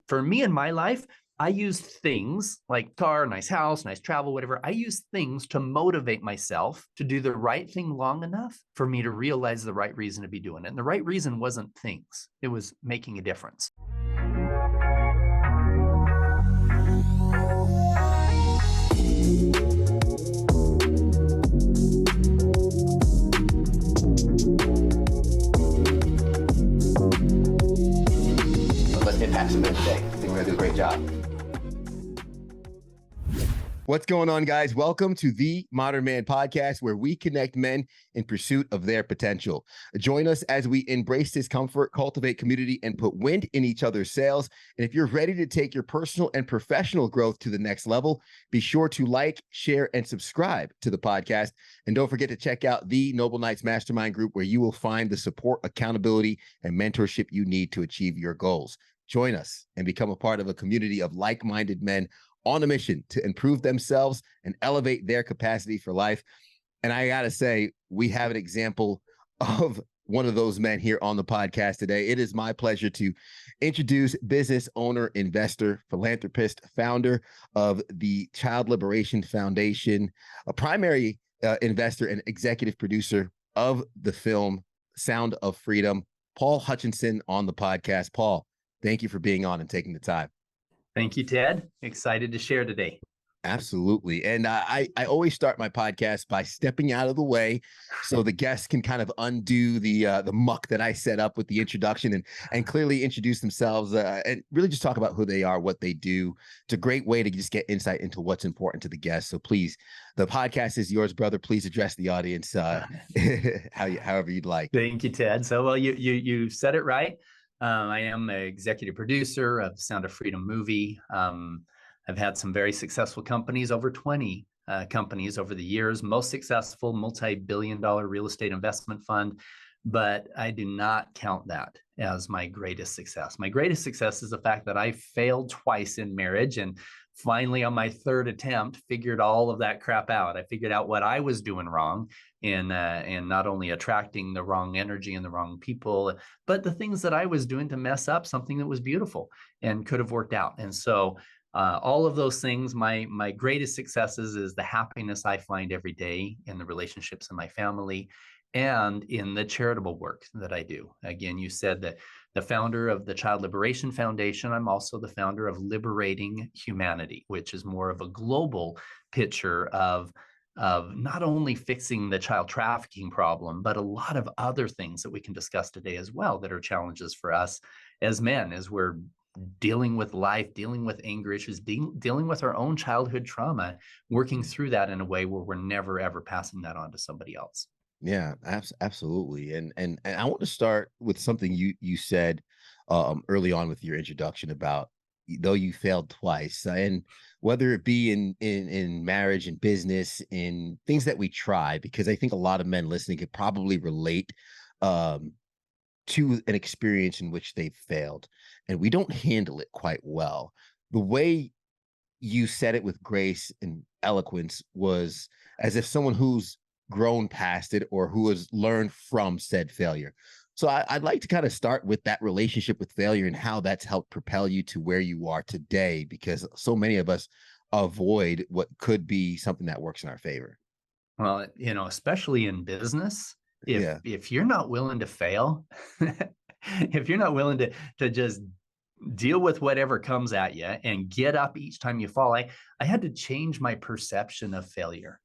for me in my life, I use things like car, nice house, nice travel, whatever. I use things to motivate myself to do the right thing long enough for me to realize the right reason to be doing it. And the right reason wasn't things. It was making a difference. Let's impact some men today. I think we're going to do a great job. What's going on, guys? Welcome to the Modern Man Podcast, where we connect men in pursuit of their potential. Join us as we embrace discomfort, cultivate community, and put wind in each other's sails. And if you're ready to take your personal and professional growth to the next level, be sure to like, share, and subscribe to the podcast. And don't forget to check out the Noble Knights Mastermind Group, where you will find the support, accountability, and mentorship you need to achieve your goals. Join us and become a part of a community of like-minded men on a mission to improve themselves and elevate their capacity for life. And I got to say, we have an example of one of those men here on the podcast today. It is my pleasure to introduce business owner, investor, philanthropist, founder of the Child Liberation Foundation, a primary investor and executive producer of the film Sound of Freedom, Paul Hutchinson, on the podcast. Paul, thank you for being on and taking the time. Thank you, Ted. Excited to share today. Absolutely. And I always start my podcast by stepping out of the way so the guests can kind of undo the muck that I set up with the introduction and clearly introduce themselves and really just talk about who they are, what they do. It's a great way to just get insight into what's important to the guests. So please, the podcast is yours, brother. Please address the audience however you'd like. Thank you, Ted. So, well, you said it right. I am an executive producer of Sound of Freedom movie. I've had some very successful companies, over 20 companies over the years, most successful multi-billion-dollar real estate investment fund, but I do not count that as my greatest success. My greatest success is the fact that I failed twice in marriage, and finally on my third attempt, figured all of that crap out. I figured out what I was doing wrong in not only attracting the wrong energy and the wrong people, but the things that I was doing to mess up something that was beautiful and could have worked out. And so all of those things, my greatest successes is the happiness I find every day in the relationships in my family and in the charitable work that I do. Again, you said that the founder of the Child Liberation Foundation. I'm also the founder of Liberating Humanity, which is more of a global picture of not only fixing the child trafficking problem, but a lot of other things that we can discuss today as well that are challenges for us as men, as we're dealing with life, dealing with anger issues, dealing with our own childhood trauma, working through that in a way where we're never, ever passing that on to somebody else. Yeah, absolutely. And I want to start with something you said early on with your introduction about, though you failed twice, and whether it be in marriage and business, in things that we try, because I think a lot of men listening could probably relate to an experience in which they've failed and we don't handle it quite well. The way you said it with grace and eloquence was as if someone who's grown past it or who has learned from said failure. So I'd like to kind of start with that relationship with failure and how that's helped propel you to where you are today, because so many of us avoid what could be something that works in our favor. Well, especially in business, if you're not willing to fail, if you're not willing to just deal with whatever comes at you and get up each time you fall, I had to change my perception of failure.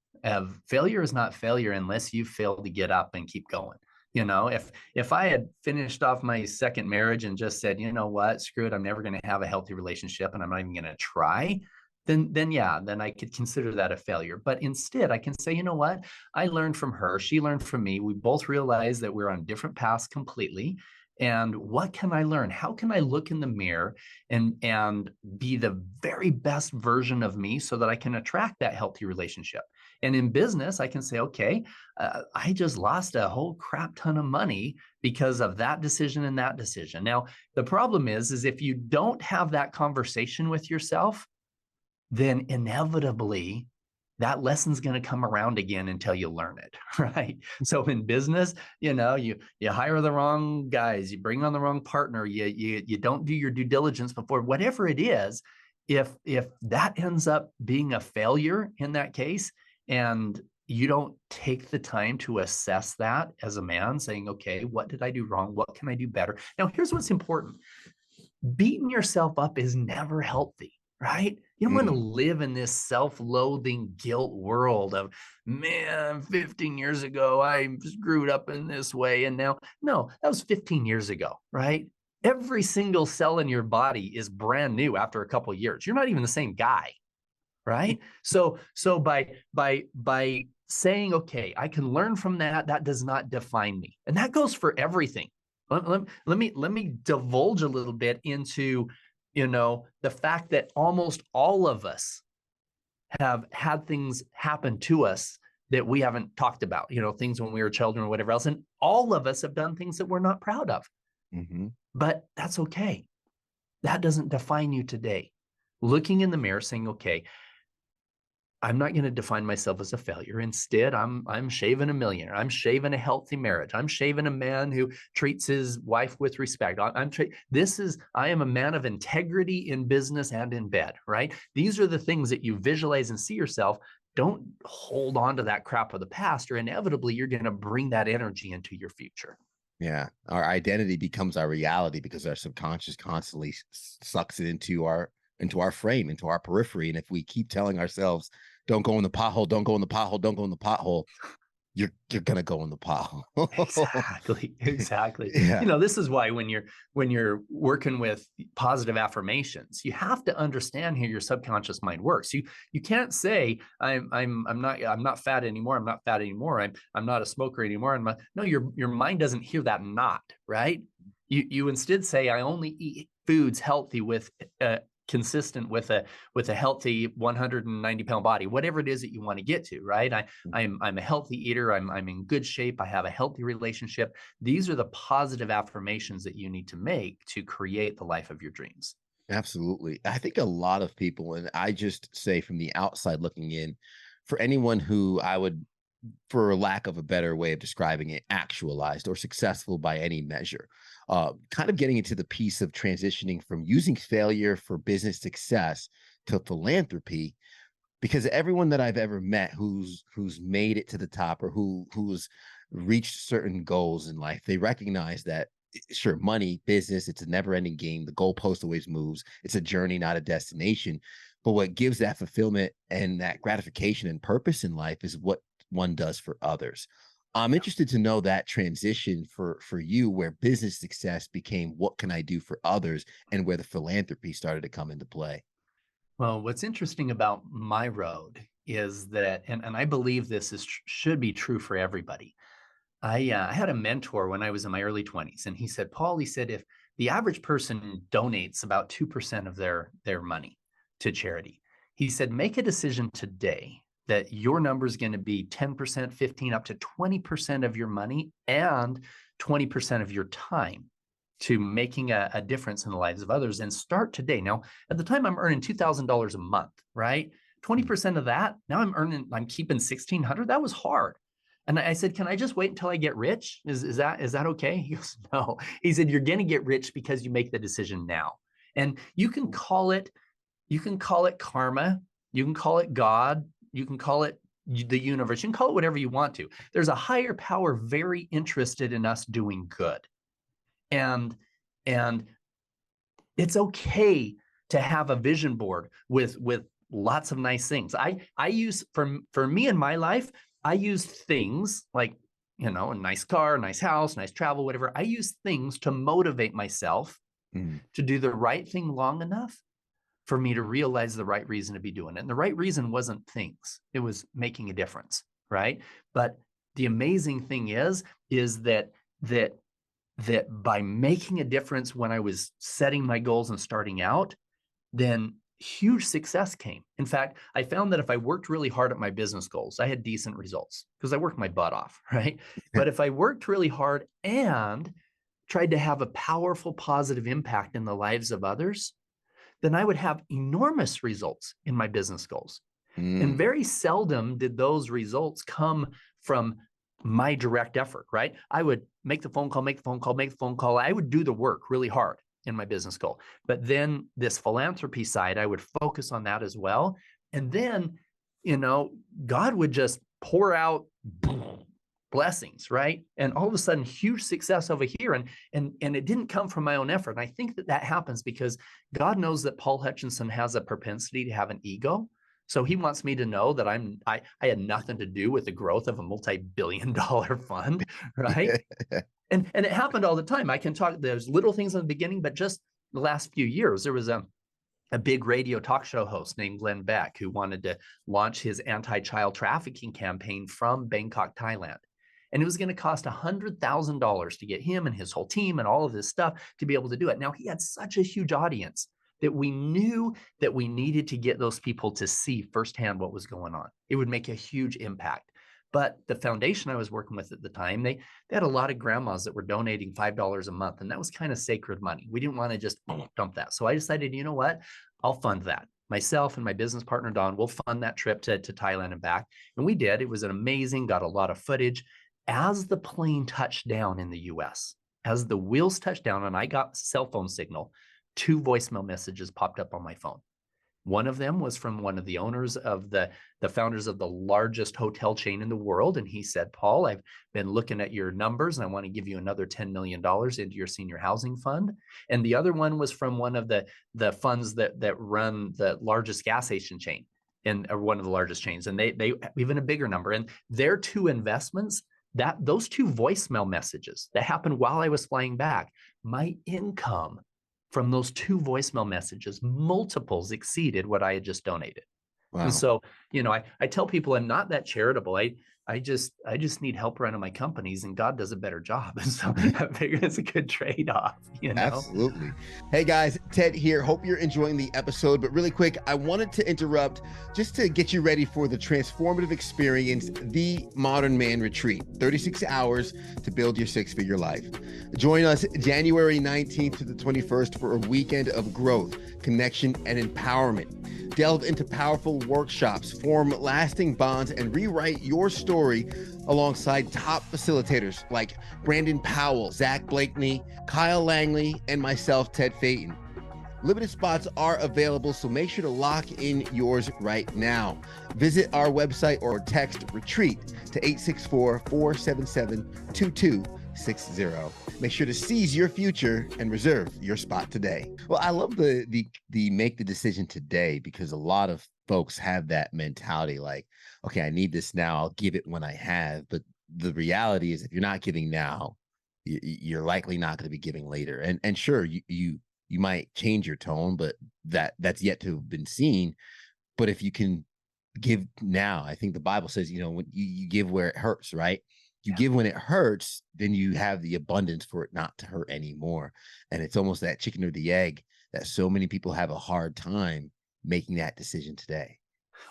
Failure is not failure unless you fail to get up and keep going. If I had finished off my second marriage and just said, you know what, screw it, I'm never going to have a healthy relationship and I'm not even going to try, then I could consider that a failure. But instead, I can say, you know what, I learned from her, she learned from me. We both realized that we're on different paths completely. And what can I learn? How can I look in the mirror and be the very best version of me so that I can attract that healthy relationship? And in business, I can say, okay, I just lost a whole crap ton of money because of that decision and that decision. Now, the problem is if you don't have that conversation with yourself, then inevitably that lesson's going to come around again until you learn it, right? So in business, you hire the wrong guys, you bring on the wrong partner, you don't do your due diligence before, whatever it is. If that ends up being a failure in that case, and you don't take the time to assess that as a man, saying, okay, what did I do wrong? What can I do better? Now, here's what's important. Beating yourself up is never healthy, right? You don't want to live in this self-loathing guilt world of, man, 15 years ago, I screwed up in this way. And now, no, that was 15 years ago, right? Every single cell in your body is brand new after a couple of years. You're not even the same guy, right? So by saying, okay, I can learn from that, that does not define me. And that goes for everything. Let me divulge a little bit into, the fact that almost all of us have had things happen to us that we haven't talked about, things when we were children or whatever else. And all of us have done things that we're not proud of. But that's okay. That doesn't define you today. Looking in the mirror saying, okay, I'm not going to define myself as a failure. Instead, I'm shaving a millionaire. I'm shaving a healthy marriage. I'm shaving a man who treats his wife with respect. I am a man of integrity in business and in bed, right? These are the things that you visualize and see yourself. Don't hold on to that crap of the past, or inevitably you're going to bring that energy into your future. Yeah. Our identity becomes our reality because our subconscious constantly sucks it into our frame, into our periphery. And if we keep telling ourselves, don't go in the pothole, don't go in the pothole, don't go in the pothole, you're going to go in the pothole. Exactly. Yeah. This is why when you're working with positive affirmations, you have to understand how your subconscious mind works. You can't say I'm not fat anymore. I'm not fat anymore. I'm not a smoker anymore. No, your mind doesn't hear that not, right? You instead say, I only eat foods healthy with consistent with a healthy 190-pound body, whatever it is that you want to get to, right? I'm a healthy eater. I'm in good shape. I have a healthy relationship. These are the positive affirmations that you need to make to create the life of your dreams. Absolutely. I think a lot of people, and I just say from the outside looking in, for anyone who I would, for lack of a better way of describing it, actualized or successful by any measure, kind of getting into the piece of transitioning from using failure for business success to philanthropy, because everyone that I've ever met who's made it to the top, or who's reached certain goals in life, they recognize that, sure, money, business, it's a never-ending game. The goalpost always moves. It's a journey, not a destination. But what gives that fulfillment and that gratification and purpose in life is what one does for others. I'm interested to know that transition for you, where business success became what can I do for others, and where the philanthropy started to come into play. Well, what's interesting about my road is that, and I believe this should be true for everybody. I had a mentor when I was in my early 20s, and he said, Paul, if the average person donates about 2% of their money to charity, he said, make a decision today that your number is going to be 10%, 15, up to 20% of your money and 20% of your time to making a difference in the lives of others, and start today. Now, at the time, I'm earning $2,000 a month, right? 20% of that, now I'm keeping $1,600. That was hard. And I said, can I just wait until I get rich? Is that okay? He goes, no. He said, you're going to get rich because you make the decision now. And you can call it karma. You can call it God. You can call it the universe. You can call it whatever you want to. There's a higher power very interested in us doing good. And it's okay to have a vision board with lots of nice things. I use, for me in my life, I use things like, a nice car, nice house, nice travel, whatever. I use things to motivate myself to do the right thing long enough for me to realize the right reason to be doing it. And the right reason wasn't things. It was making a difference, right? But the amazing thing is that by making a difference when I was setting my goals and starting out, then huge success came. In fact, I found that if I worked really hard at my business goals, I had decent results because I worked my butt off, right? But if I worked really hard and tried to have a powerful, positive impact in the lives of others, then I would have enormous results in my business goals. And very seldom did those results come from my direct effort, right? I would make the phone call, make the phone call, make the phone call. I would do the work really hard in my business goal. But then this philanthropy side, I would focus on that as well. And then, God would just pour out blessings, right? And all of a sudden, huge success over here. And it didn't come from my own effort. And I think that happens because God knows that Paul Hutchinson has a propensity to have an ego. So he wants me to know that I had nothing to do with the growth of a multi-billion-dollar fund, right? And it happened all the time. I can talk, there's little things in the beginning, but just the last few years, there was a big radio talk show host named Glenn Beck who wanted to launch his anti-child trafficking campaign from Bangkok, Thailand. And it was going to cost $100,000 to get him and his whole team and all of this stuff to be able to do it. Now, he had such a huge audience that we knew that we needed to get those people to see firsthand what was going on. It would make a huge impact. But the foundation I was working with at the time, they had a lot of grandmas that were donating $5 a month, and that was kind of sacred money. We didn't want to just dump that. So I decided, you know what? I'll fund that. Myself and my business partner, Don, will fund that trip to Thailand and back. And we did. It was an amazing, got a lot of footage. As the plane touched down in the US, as the wheels touched down and I got cell phone signal, 2 voicemail messages popped up on my phone. One of them was from one of the owners of the founders of the largest hotel chain in the world. And he said, Paul, I've been looking at your numbers and I want to give you another $10 million into your senior housing fund. And the other one was from one of the funds that run the largest gas station chain or one of the largest chains. And they even a bigger number. And their 2 investments, those 2 voicemail messages that happened while I was flying back, my income from those 2 voicemail messages, multiples exceeded what I had just donated. Wow. And so, I tell people I'm not that charitable. I just need help running my companies, and God does a better job. And so I figure it's a good trade-off, Absolutely. Hey guys, Ted here. Hope you're enjoying the episode, but really quick, I wanted to interrupt just to get you ready for the transformative experience, The Modern Man Retreat, 36 hours to build your 6-figure life. Join us January 19th to the 21st for a weekend of growth, connection, and empowerment. Delve into powerful workshops, form lasting bonds, and rewrite your story alongside top facilitators like Brandon Powell, Zach Blakeney, Kyle Langley, and myself, Ted Phaeton. Limited spots are available, so make sure to lock in yours right now. Visit our website or text RETREAT to 864-477-2260. Make sure to seize your future and reserve your spot today. Well, I love the make the decision today, because a lot of folks have that mentality like, okay, I need this now, I'll give it when I have. But the reality is, if you're not giving now, you're likely not going to be giving later. And sure, you might change your tone, but that's yet to have been seen. But if you can give now, I think the Bible says, when you give where it hurts, right? You give when it hurts, then you have the abundance for it not to hurt anymore. And it's almost that chicken or the egg that so many people have a hard time making that decision today.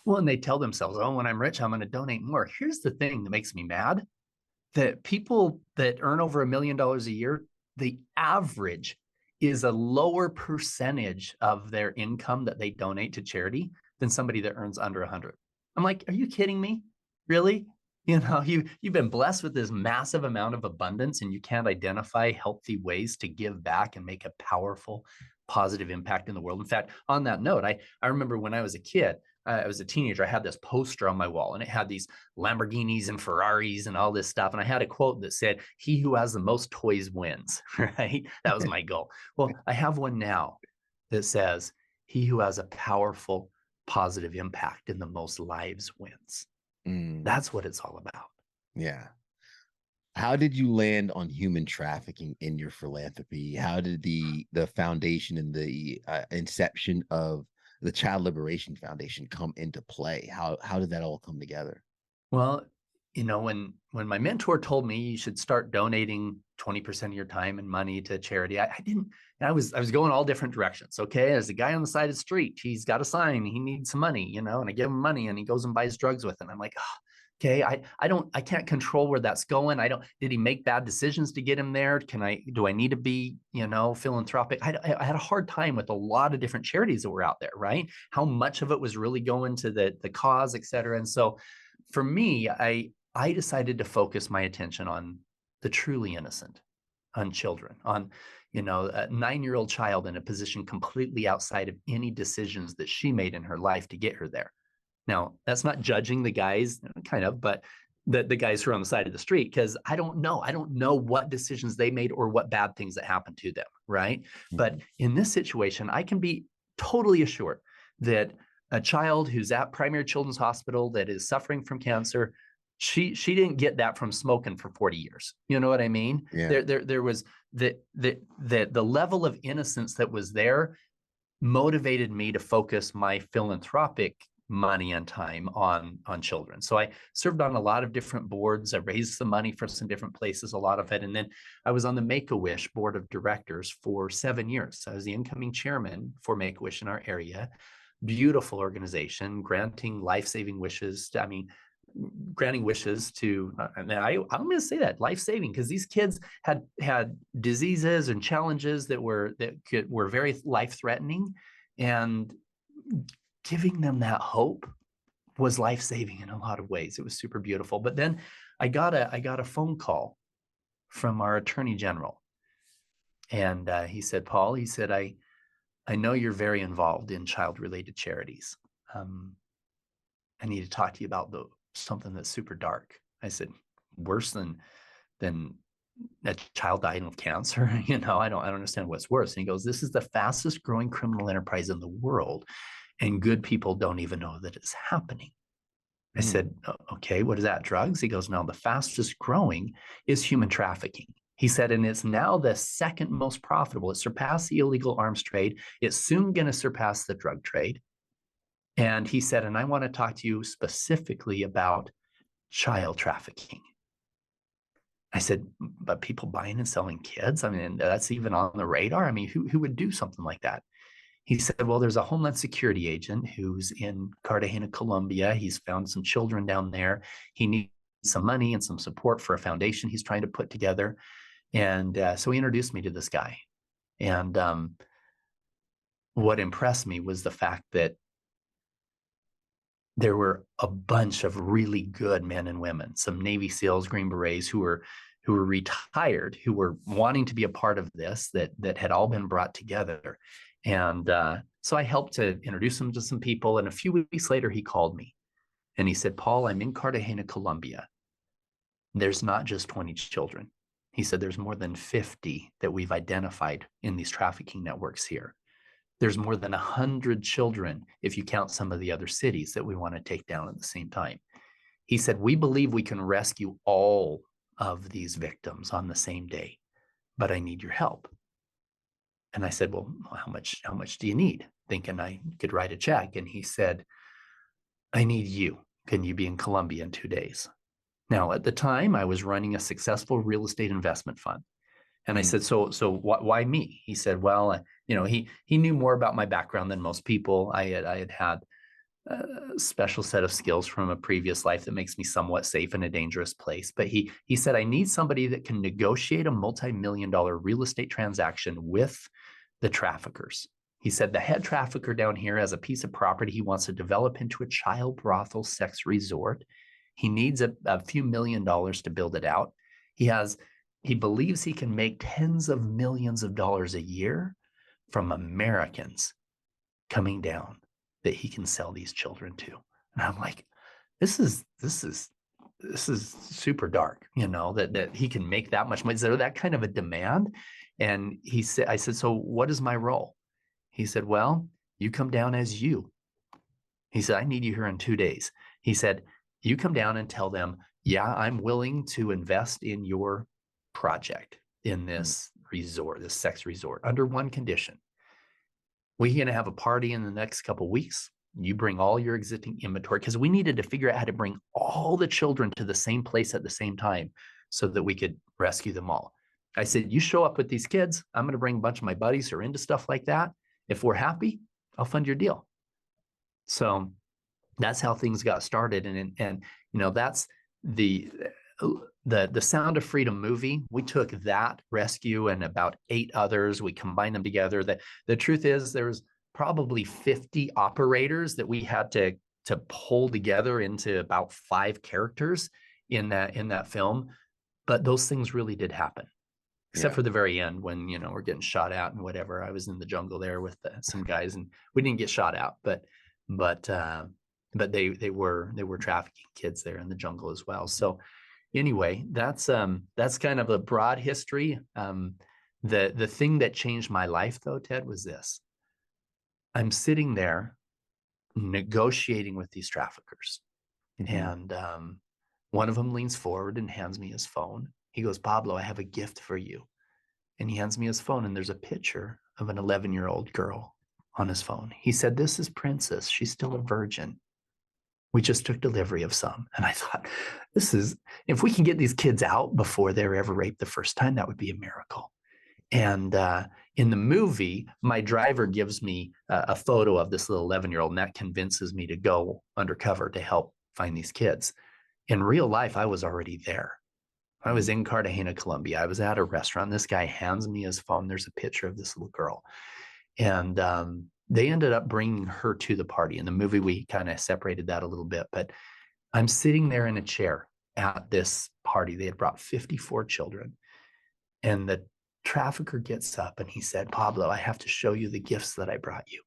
Well, and they tell themselves, oh, when I'm rich, I'm going to donate more. Here's the thing that makes me mad, that people that earn over $1 million a year, the average is a lower percentage of their income that they donate to charity than somebody that earns under 100. I'm like, are you kidding me? Really? You've been blessed with this massive amount of abundance, and you can't identify healthy ways to give back and make a powerful, positive impact in the world. In fact, on that note, I remember when I was a kid, I was a teenager, I had this poster on my wall, and it had these Lamborghinis and Ferraris and all this stuff. And I had a quote that said, "He who has the most toys wins," right? That was my goal. Well, I have one now that says, "He who has a powerful, positive impact in the most lives wins." That's what it's all about. Yeah. How did you land on human trafficking in your philanthropy? How did the foundation and the inception of the Child Liberation Foundation come into play? How did that all come together? Well, when my mentor told me you should start donating 20% of your time and money to charity, I didn't. I was going all different directions. Okay, there's a guy on the side of the street. He's got a sign. He needs some money, and I give him money, and he goes and buys drugs with it. And I'm like, oh, Okay, I can't control where that's going. Did he make bad decisions to get him there? Do I need to be, philanthropic? I had a hard time with a lot of different charities that were out there, right? How much of it was really going to the cause, et cetera. And so for me, I decided to focus my attention on the truly innocent, on children, on, a 9-year-old child in a position completely outside of any decisions that she made in her life to get her there. Now, that's not judging the guys, kind of, but the guys who are on the side of the street, because I don't know what decisions they made or what bad things that happened to them, right? Mm-hmm. But in this situation, I can be totally assured that a child who's at Primary Children's Hospital that is suffering from cancer, she didn't get that from smoking for 40 years. You know what I mean? Yeah. There was the level of innocence that was there motivated me to focus my philanthropic money and time on children. So I served on a lot of different boards. I raised some money from some different places, a lot of it. And then I was on the Make-A-Wish board of directors for 7 years. I was the incoming chairman for Make-A-Wish in our area. Beautiful organization, granting life-saving wishes. Granting wishes to, I'm going to say that, life-saving, because these kids had diseases and challenges that were very life-threatening, and giving them that hope was life-saving in a lot of ways. It was super beautiful. But then I got a phone call from our attorney general, and he said, Paul, he said, I know you're very involved in child-related charities. I need to talk to you about something that's super dark. I said, worse than a child dying of cancer? I don't understand what's worse. And he goes, this is the fastest growing criminal enterprise in the world, and good people don't even know that it's happening. I said, okay, what is that, drugs? He goes, no, the fastest growing is human trafficking. He said, and it's now the second most profitable. It surpassed the illegal arms trade. It's soon going to surpass the drug trade. And he said, and I want to talk to you specifically about child trafficking. I said, but people buying and selling kids? I mean, that's even on the radar. I mean, who would do something like that? He said, well, there's a Homeland Security agent who's in Cartagena, Colombia. He's found some children down there. He needs some money and some support for a foundation he's trying to put together. And so he introduced me to this guy. And what impressed me was the fact that there were a bunch of really good men and women, some Navy SEALs, Green Berets who were retired, who were wanting to be a part of this, that had all been brought together. And so I helped to introduce him to some people. And a few weeks later, he called me and he said, Paul, I'm in Cartagena, Colombia. There's not just 20 children. He said, there's more than 50 that we've identified in these trafficking networks here. There's more than 100 children, if you count some of the other cities, that we want to take down at the same time. He said, we believe we can rescue all of these victims on the same day, but I need your help. And I said, well, how much do you need? Thinking I could write a check. And he said, I need you. Can you be in Colombia in 2 days? Now, at the time, I was running a successful real estate investment fund. And I said, so why me? He said, well, he knew more about my background than most people. I had a special set of skills from a previous life that makes me somewhat safe in a dangerous place. But he said, I need somebody that can negotiate a multi-million-dollar real estate transaction with the traffickers. He said, the head trafficker down here has a piece of property he wants to develop into a child brothel sex resort. He needs a few $1 million to build it out. He believes he can make tens of millions of dollars a year from Americans coming down that he can sell these children to. And I'm like, this is super dark, that he can make that much money. Is there that kind of a demand? And I said, so what is my role? He said, well, you come down as you. He said, I need you here in 2 days. He said, you come down and tell them, yeah, I'm willing to invest in your project, in this resort, this sex resort, under one condition. We're going to have a party in the next couple of weeks. You bring all your existing inventory, because we needed to figure out how to bring all the children to the same place at the same time so that we could rescue them all. I said, you show up with these kids. I'm going to bring a bunch of my buddies who are into stuff like that. If we're happy, I'll fund your deal. So that's how things got started. And that's the Sound of Freedom movie. We took that rescue and about 8 others. We combined them together. The truth is, there was probably 50 operators that we had to pull together into about 5 characters in that film. But those things really did happen, except for the very end when we're getting shot out and whatever. I was in the jungle there with some guys, and we didn't get shot out, but they were trafficking kids there in the jungle as well. So anyway, that's kind of a broad history. The thing that changed my life, though, Ted, was this. I'm sitting there negotiating with these traffickers, and one of them leans forward and hands me his phone. He goes, "Pablo, I have a gift for you." And he hands me his phone, and there's a picture of an 11-year-old girl on his phone. He said, "This is Princess. She's still a virgin. We just took delivery of some." And I thought, if we can get these kids out before they're ever raped the first time, that would be a miracle. And in the movie, my driver gives me a photo of this little 11-year-old, and that convinces me to go undercover to help find these kids. In real life, I was already there. I was in Cartagena, Colombia. I was at a restaurant. This guy hands me his phone. There's a picture of this little girl. And they ended up bringing her to the party. In the movie, we kind of separated that a little bit. But I'm sitting there in a chair at this party. They had brought 54 children. And the trafficker gets up and he said, "Pablo, I have to show you the gifts that I brought you."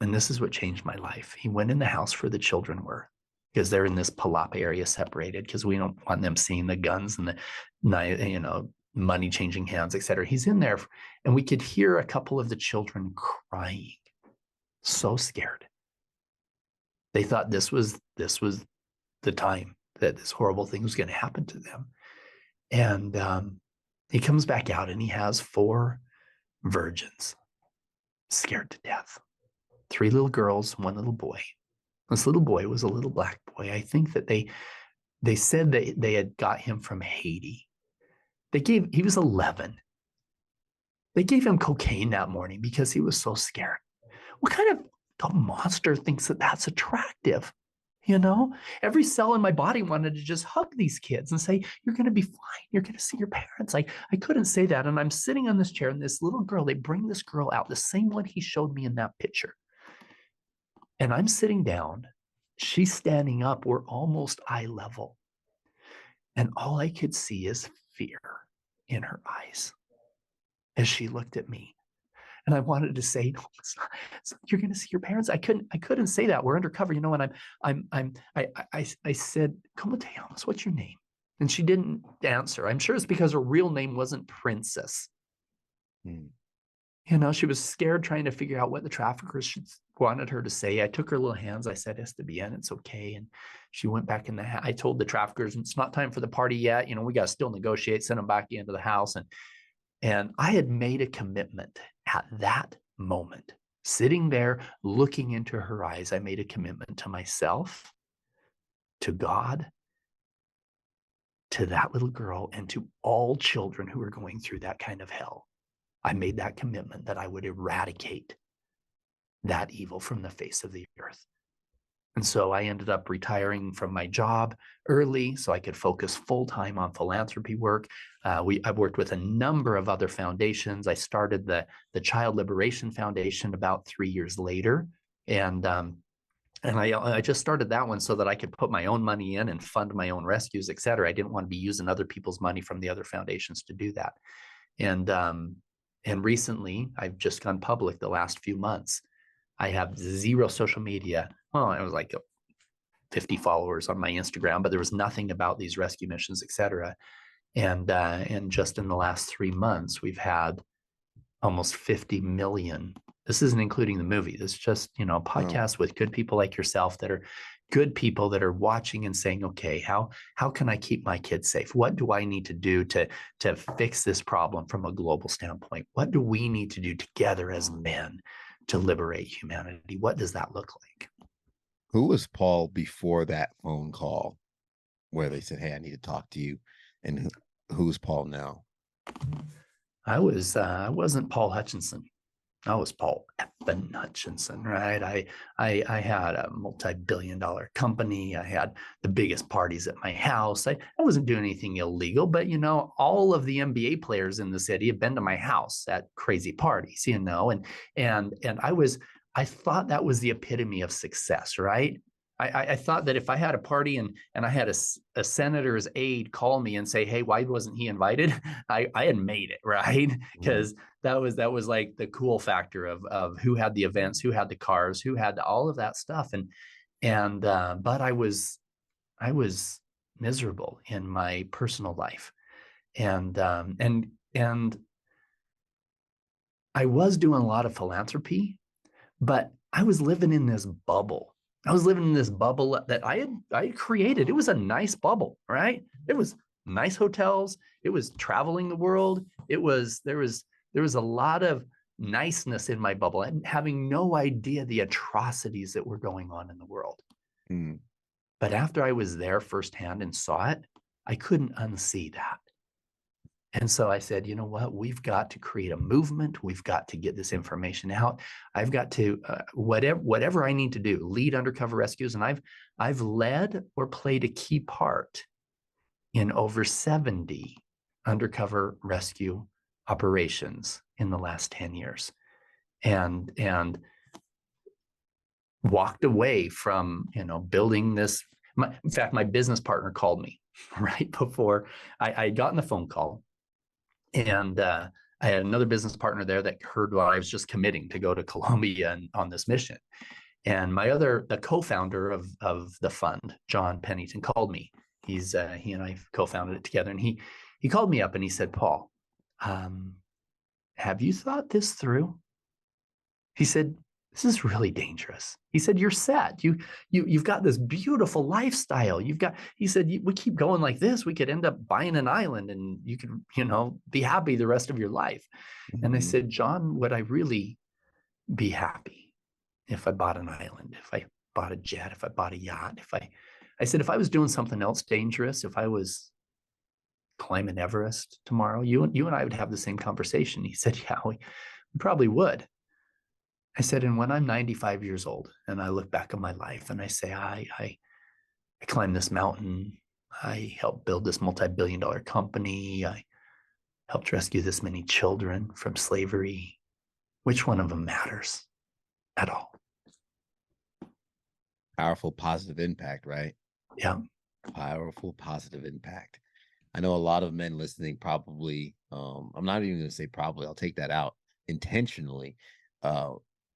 And this is what changed my life. He went in the house where the children were, because they're in this palapa area separated, because we don't want them seeing the guns and the money changing hands, etc. He's in there, and we could hear a couple of the children crying, so scared. They thought this was the time that this horrible thing was going to happen to them. And he comes back out, and he has 4 virgins, scared to death. 3 little girls, 1 little boy. This little boy was a little black boy. I think that they said that they had got him from Haiti. He was 11. They gave him cocaine that morning because he was so scared. What kind of monster thinks that that's attractive? Every cell in my body wanted to just hug these kids and say, "You're going to be fine. You're going to see your parents." I couldn't say that. And I'm sitting on this chair, and this little girl, they bring this girl out, the same one he showed me in that picture. And I'm sitting down, she's standing up, we're almost eye level. And all I could see is fear in her eyes as she looked at me. And I wanted to say, "No, it's not. You're going to see your parents." I couldn't say that. We're undercover, and I said, "¿Cómo te llamas? What's your name?" And she didn't answer. I'm sure it's because her real name wasn't Princess. She was scared, trying to figure out what the traffickers wanted her to say. I took her little hands. I said, "Está bien, it's okay." And she went back in the house. I told the traffickers, "It's not time for the party yet. We got to still negotiate, send them back into the house." And I had made a commitment at that moment, sitting there, looking into her eyes. I made a commitment to myself, to God, to that little girl, and to all children who are going through that kind of hell. I made that commitment that I would eradicate that evil from the face of the earth. And so I ended up retiring from my job early so I could focus full-time on philanthropy work. I've worked with a number of other foundations. I started the Child Liberation Foundation about 3 years later. And I just started that one so that I could put my own money in and fund my own rescues, et cetera. I didn't want to be using other people's money from the other foundations to do that. And recently, I've just gone public the last few months. I have 0 social media. Well, I was like 50 followers on my Instagram, but there was nothing about these rescue missions, et cetera. And just in the last 3 months, we've had almost 50 million. This isn't including the movie. This is just, podcasts with good people like yourself that are good people that are watching and saying, "Okay, how can I keep my kids safe? What do I need to do to fix this problem from a global standpoint? What do we need to do together as men to liberate humanity? What does that look like?" Who was Paul before that phone call where they said, "Hey, I need to talk to you"? And who's Paul now? I wasn't Paul Hutchinson. I was Paul Hutchinson, right? I had a multi-billion-dollar company. I had the biggest parties at my house. I wasn't doing anything illegal, but all of the NBA players in the city have been to my house at crazy parties, and I thought that was the epitome of success, right? I thought that if I had a party and I had a senator's aide call me and say, "Hey, why wasn't he invited?" I had made it, right? Because that was like the cool factor of who had the events, who had the cars, who had all of that stuff, but I was miserable in my personal life, and I was doing a lot of philanthropy, but I was living in this bubble. I was living in this bubble that I had created. It was a nice bubble, right? It was nice hotels. It was traveling the world. There was a lot of niceness in my bubble and having no idea the atrocities that were going on in the world. Mm. But after I was there firsthand and saw it, I couldn't unsee that. And so I said, you know what? We've got to create a movement. We've got to get this information out. I've got to whatever I need to do, lead undercover rescues, and I've led or played a key part in over 70 undercover rescue operations in the last 10 years, and walked away from building this. In fact, my business partner called me right before I got on the phone call. And I had another business partner there that heard what I was just committing to go to Colombia and on this mission. And the co-founder of the fund, John Pennington, called me. He and I co-founded it together. And he called me up and he said, "Paul, have you thought this through?" He said, "This is really dangerous." He said, "You're set. You've got this beautiful lifestyle. He said, "We keep going like this, we could end up buying an island and you could, be happy the rest of your life." Mm-hmm. And I said, "John, would I really be happy if I bought an island, if I bought a jet, if I bought a yacht, I said, if I was doing something else dangerous, if I was climbing Everest tomorrow, you and I would have the same conversation." He said, "Yeah, we probably would." I said, "And when I'm 95 years old and I look back on my life and I say, I climbed this mountain, I helped build this multi-billion-dollar company, I helped rescue this many children from slavery, which one of them matters at all?" Powerful positive impact, right? Yeah. Powerful positive impact. I know a lot of men listening probably, I'm not even going to say probably, I'll take that out, intentionally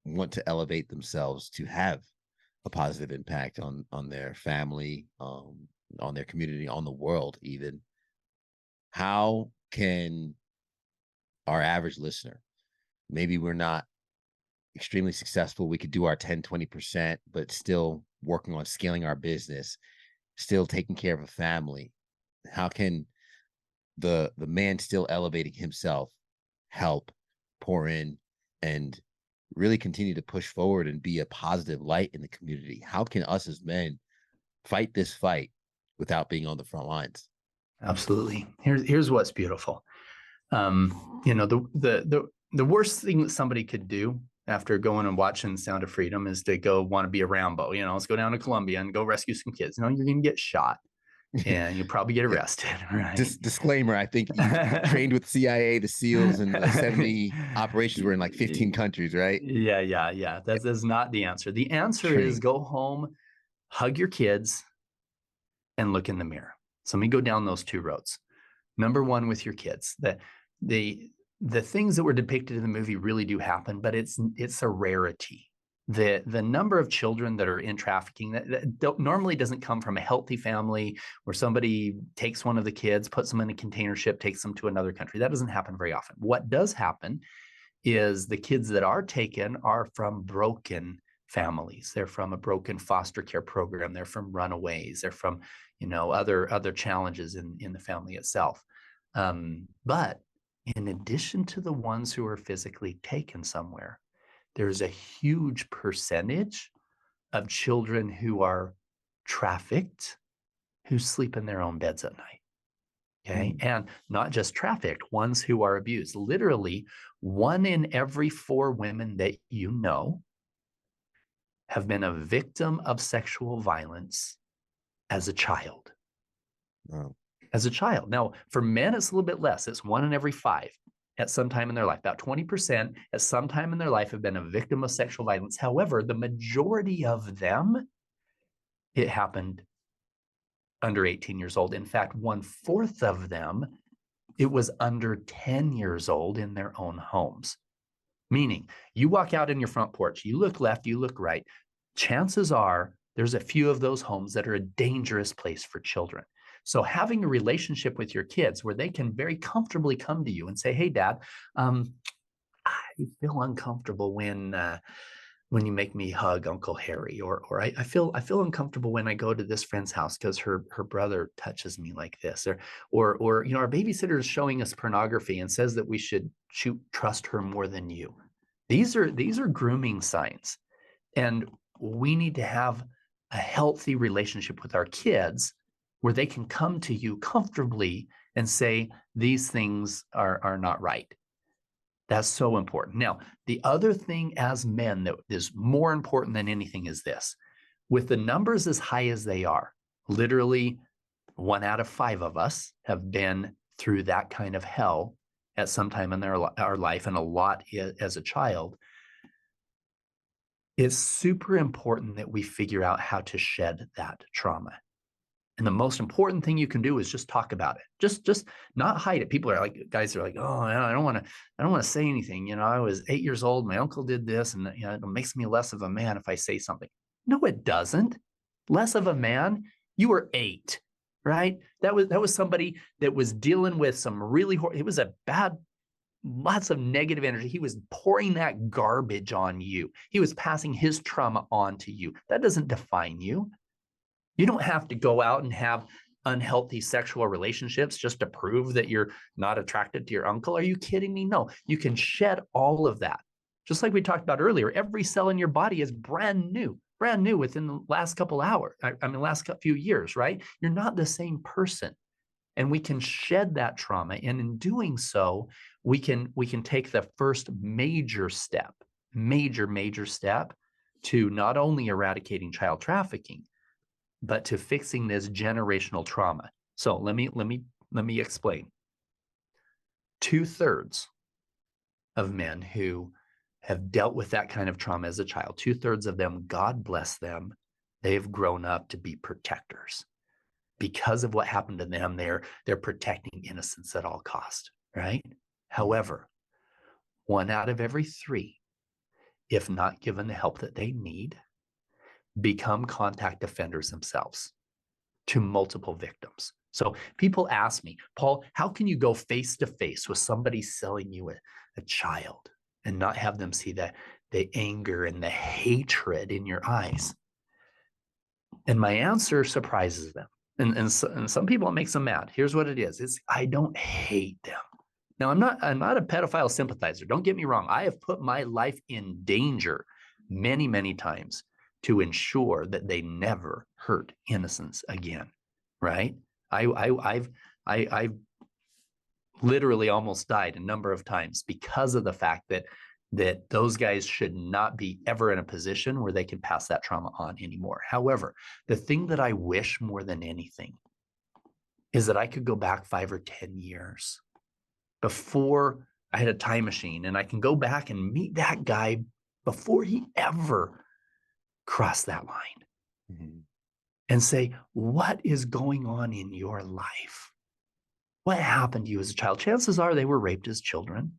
want to elevate themselves to have a positive impact on their family, on their community, on the world even. How can our average listener, maybe we're not extremely successful, we could do our 10-20%, but still working on scaling our business, still taking care of a family, how can the man still elevating himself help pour in and really continue to push forward and be a positive light in the community? How can us as men fight this fight without being on the front lines? Absolutely. Here's what's beautiful. The worst thing that somebody could do after going and watching Sound of Freedom is to go want to be a Rambo. Let's go down to Colombia and go rescue some kids. You're going to get shot and you'll probably get arrested, right? Disclaimer, I think you trained with CIA, the SEALs, and the 70 operations were in like 15 countries, right? Yeah. That's not the answer. The answer is go home, hug your kids, and look in the mirror. So let me go down those two roads. Number one, with your kids, the things that were depicted in the movie really do happen, but it's a rarity. The number of children that are in trafficking that normally doesn't come from a healthy family where somebody takes one of the kids, puts them in a container ship, takes them to another country. That doesn't happen very often. What does happen is the kids that are taken are from broken families. They're from a broken foster care program. They're from runaways. They're from, other challenges in the family itself. But in addition to the ones who are physically taken somewhere, there's a huge percentage of children who are trafficked, who sleep in their own beds at night. Okay. And not just trafficked, ones who are abused. Literally, 1 in every 4 women that you know have been a victim of sexual violence as a child. Wow. As a child. Now, for men, it's a little bit less. It's 1 in every 5 at some time in their life. About 20% at some time in their life have been a victim of sexual violence. However, the majority of them, it happened under 18 years old. In fact, 1/4 of them, it was under 10 years old in their own homes. Meaning, you walk out in your front porch, you look left, you look right. Chances are there's a few of those homes that are a dangerous place for children. So having a relationship with your kids where they can very comfortably come to you and say, "Hey, Dad, I feel uncomfortable when you make me hug Uncle Harry, or I feel uncomfortable when I go to this friend's house because her brother touches me like this, or you know, our babysitter is showing us pornography and says that we should trust her more than you." These are grooming signs, and we need to have a healthy relationship with our kids where they can come to you comfortably and say these things are not right. That's so important. Now, the other thing as men that is more important than anything is this. With the numbers as high as they are, literally 1 out of 5 of us have been through that kind of hell at some time in our life, and a lot as a child. It's super important that we figure out how to shed that trauma. And the most important thing you can do is just talk about it. Just not hide it. People are like, guys are like, "Oh, I don't want to say anything. You know, I was 8 years old. My uncle did this, and you know, it makes me less of a man if I say something." No, it doesn't. Less of a man. You were 8, right? That was somebody that was dealing with some really it was a bad, lots of negative energy. He was pouring that garbage on you. He was passing his trauma on to you. That doesn't define you. You don't have to go out and have unhealthy sexual relationships just to prove that you're not attracted to your uncle. Are you kidding me? No, you can shed all of that. Just like we talked about earlier, every cell in your body is brand new within the last couple hours. Last few years, right? You're not the same person. And we can shed that trauma. And in doing so, we can take the first major step to not only eradicating child trafficking, but to fixing this generational trauma. So let me explain. 2/3 of men who have dealt with that kind of trauma as a child, 2/3 of them, God bless them, they've grown up to be protectors. Because of what happened to them, they're protecting innocence at all cost, right? However, 1 out of every 3, if not given the help that they need, become contact offenders themselves to multiple victims. So people ask me, "Paul, how can you go face to face with somebody selling you a child and not have them see the anger and the hatred in your eyes?" And my answer surprises them. And some people, it makes them mad. Here's what it is. I don't hate them. Now, I'm not a pedophile sympathizer. Don't get me wrong. I have put my life in danger many, many times to ensure that they never hurt innocents again, right? I've literally almost died a number of times because of the fact that those guys should not be ever in a position where they can pass that trauma on anymore. However, the thing that I wish more than anything is that I could go back 5 or 10 years before I had a time machine, and I can go back and meet that guy before he ever crossed that line, and say, "What is going on in your life? What happened to you as a child?" Chances are they were raped as children.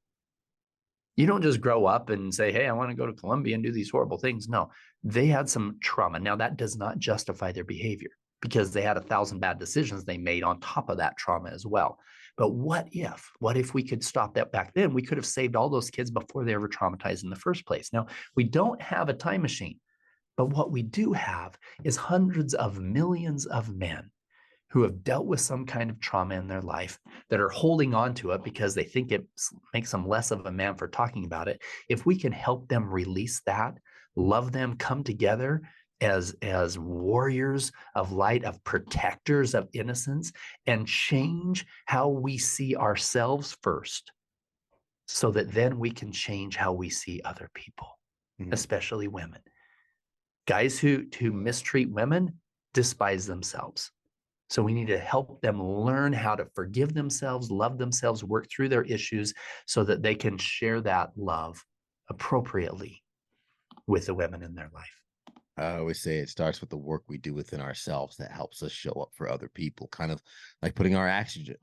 You don't just grow up and say, "Hey, I want to go to Colombia and do these horrible things." No, they had some trauma. Now, that does not justify their behavior because they had 1,000 bad decisions they made on top of that trauma as well. But what if we could stop that back then? We could have saved all those kids before they were traumatized in the first place. Now, we don't have a time machine, but what we do have is hundreds of millions of men who have dealt with some kind of trauma in their life that are holding on to it because they think it makes them less of a man for talking about it. If we can help them release that, love them, come together, as warriors of light, of protectors of innocence, and change how we see ourselves first, so that then we can change how we see other people, especially women. Guys who mistreat women despise themselves. So we need to help them learn how to forgive themselves, love themselves, work through their issues so that they can share that love appropriately with the women in their life. I always say it starts with the work we do within ourselves that helps us show up for other people, kind of like putting our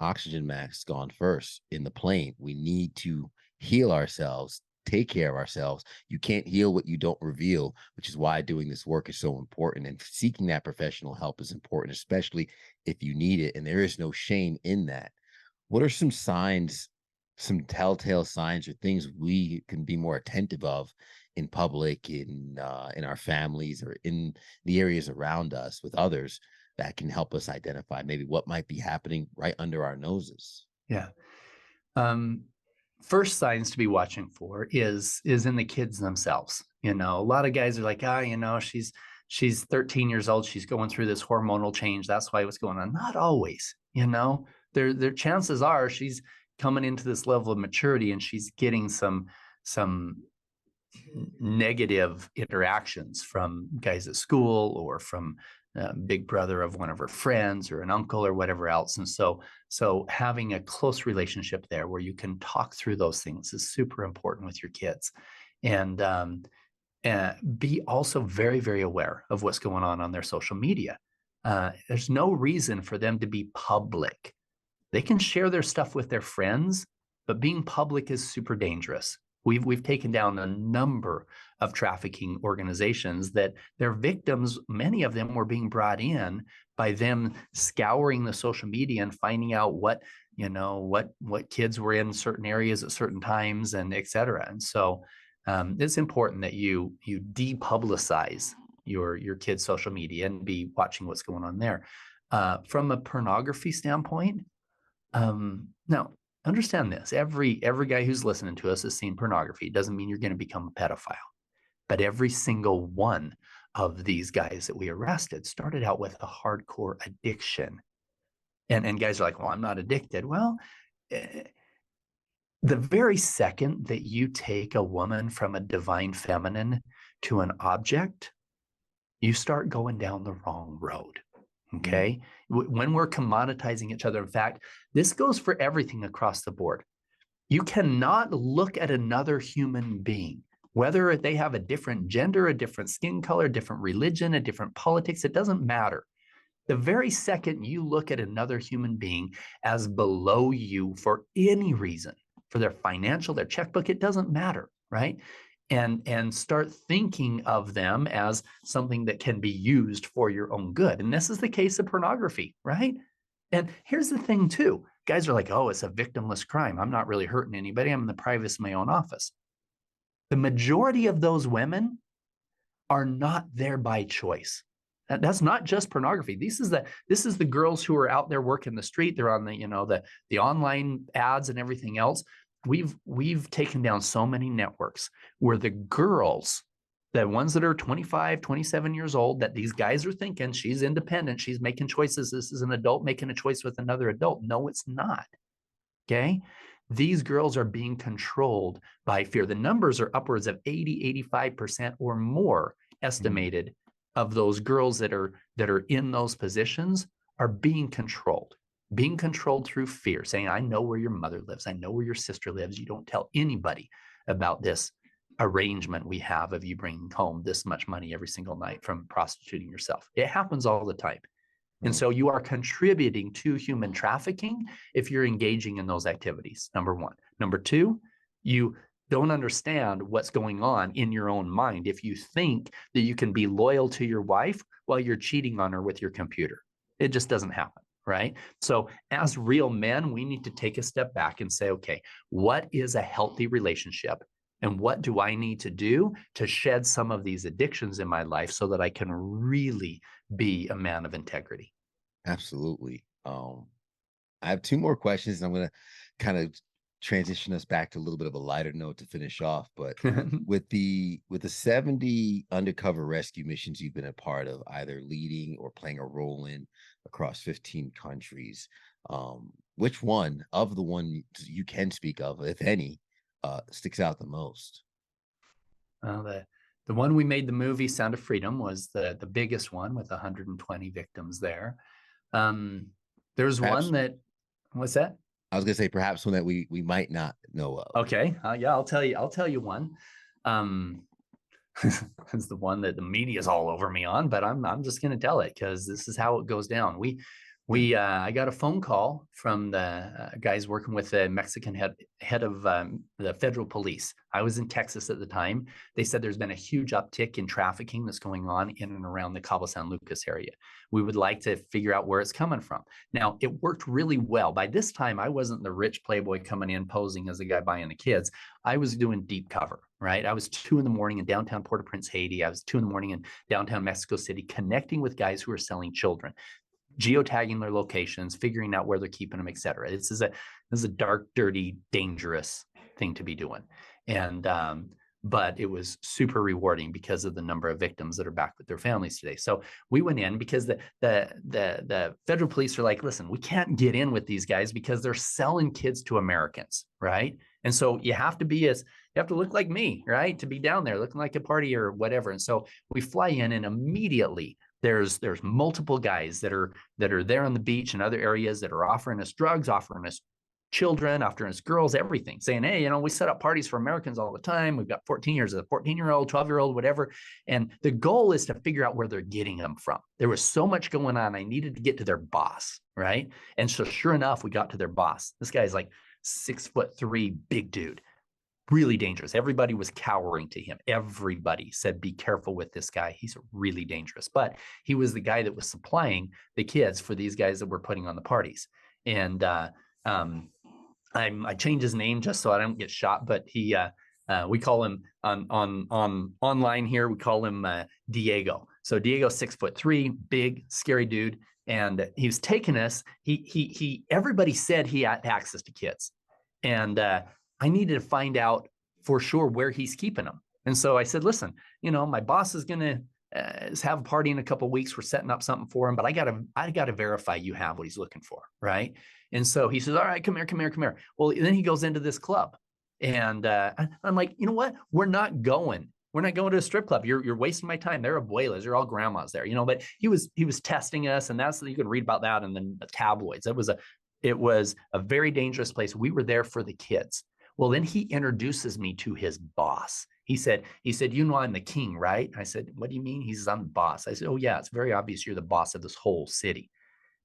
oxygen mask on first in the plane. We need to heal ourselves, take care of ourselves. You can't heal what you don't reveal, which is why doing this work is so important. And seeking that professional help is important, especially if you need it. And there is no shame in that. What are some signs, some telltale signs or things we can be more attentive of in public, in our families, or in the areas around us with others, that can help us identify maybe what might be happening right under our noses? Yeah. First signs to be watching for is in the kids themselves. A lot of guys are like, she's 13 years old, she's going through this hormonal change, that's why what's going on. Not always. Their chances are she's coming into this level of maturity and she's getting some negative interactions from guys at school, or from big brother of one of her friends, or an uncle, or whatever else. And so having a close relationship there where you can talk through those things is super important with your kids. And be also very, very aware of what's going on their social media. There's no reason for them to be public. They can share their stuff with their friends, but being public is super dangerous. We've taken down a number of trafficking organizations that their victims, many of them, were being brought in by them scouring the social media and finding out what kids were in certain areas at certain times, and et cetera. And so it's important that you depublicize your kids' social media and be watching what's going on there. From a pornography standpoint, now, understand this. Every guy who's listening to us has seen pornography. It doesn't mean you're going to become a pedophile. But every single one of these guys that we arrested started out with a hardcore addiction. And guys are like, well, I'm not addicted. Well, the very second that you take a woman from a divine feminine to an object, you start going down the wrong road. Okay. When we're commoditizing each other, in fact, this goes for everything across the board. You cannot look at another human being, whether they have a different gender, a different skin color, a different religion, a different politics, it doesn't matter. The very second you look at another human being as below you for any reason, for their financial, their checkbook, it doesn't matter, right? And start thinking of them as something that can be used for your own good. And this is the case of pornography, right? And here's the thing too. Guys are like, oh, it's a victimless crime. I'm not really hurting anybody. I'm in the privacy of my own office. The majority of those women are not there by choice. That's not just pornography. This is the girls who are out there working the street. They're on the online ads and everything else. We've taken down so many networks where the girls, the ones that are 25, 27 years old, that these guys are thinking she's independent, she's making choices. This is an adult making a choice with another adult. No, it's not. Okay. These girls are being controlled by fear. The numbers are upwards of 80, 85% or more estimated of those girls that are in those positions are being controlled through fear, saying, I know where your mother lives. I know where your sister lives. You don't tell anybody about this arrangement we have of you bringing home this much money every single night from prostituting yourself. It happens all the time. And so you are contributing to human trafficking if you're engaging in those activities, number one. Number two, you don't understand what's going on in your own mind if you think that you can be loyal to your wife while you're cheating on her with your computer. It just doesn't happen, right? So as real men, we need to take a step back and say, okay, what is a healthy relationship? And what do I need to do to shed some of these addictions in my life so that I can really be a man of integrity? Absolutely. I have two more questions, and I'm going to kind of transition us back to a little bit of a lighter note to finish off. But with the 70 undercover rescue missions you've been a part of, either leading or playing a role in across 15 countries, which one of the one you can speak of, if any, sticks out the most? Well, the one we made the movie, Sound of Freedom, was the biggest one with 120 victims there. There's Perhaps, one that, what's that? I was gonna say perhaps one that we might not know of. Okay, yeah, I'll tell you one. It's the one that the media is all over me on, but I'm just going to tell it because this is how it goes down. I got a phone call from the guys working with the Mexican head of the federal police. I was in Texas at the time. They said there's been a huge uptick in trafficking that's going on in and around the Cabo San Lucas area. We would like to figure out where it's coming from. Now, it worked really well. By this time, I wasn't the rich playboy coming in posing as the guy buying the kids. I was doing deep cover, right? I was 2 a.m. in downtown Port-au-Prince, Haiti. I was 2 a.m. in downtown Mexico City, connecting with guys who are selling children, geotagging their locations, figuring out where they're keeping them, et cetera. This is a dark, dirty, dangerous thing to be doing. And, but it was super rewarding because of the number of victims that are back with their families today. So we went in because the federal police are like, listen, we can't get in with these guys because they're selling kids to Americans, right? And so you have to look like me, right? To be down there looking like a party or whatever. And so we fly in, and immediately there's multiple guys that are there on the beach and other areas that are offering us drugs, offering us children, offering us girls, everything, saying, hey, we set up parties for Americans all the time. We've got 14-year-old, 12-year-old, whatever. And the goal is to figure out where they're getting them from. There was so much going on. I needed to get to their boss, right? And so sure enough, we got to their boss. This guy's like 6'3", big dude. Really dangerous. Everybody was cowering to him. Everybody said, be careful with this guy. He's really dangerous. But he was the guy that was supplying the kids for these guys that were putting on the parties. And I changed his name just so I don't get shot, but we call him on online here, we call him Diego. So Diego, 6'3", big, scary dude. And he was taking us, everybody said he had access to kids. And I needed to find out for sure where he's keeping them. And so I said, listen, my boss is going to have a party in a couple of weeks. We're setting up something for him, but I got to verify you have what he's looking for. Right. And so he says, all right, come here. Well, then he goes into this club, and I'm like, you know what? We're not going to a strip club. You're wasting my time. They're abuelas. They're all grandmas there, but he was testing us. And you could read about that in the tabloids. It was a very dangerous place. We were there for the kids. Well, then he introduces me to his boss. He said, I'm the king, right? I said, what do you mean? He says, I'm the boss. I said, oh yeah, it's very obvious you're the boss of this whole city.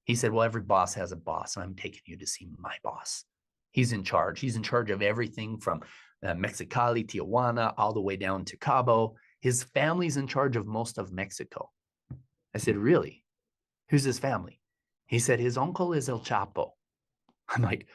He said, well, every boss has a boss, and I'm taking you to see my boss. He's in charge. He's in charge of everything from Mexicali, Tijuana, all the way down to Cabo. His family's in charge of most of Mexico. I said, really? Who's his family? He said, his uncle is El Chapo. I'm like,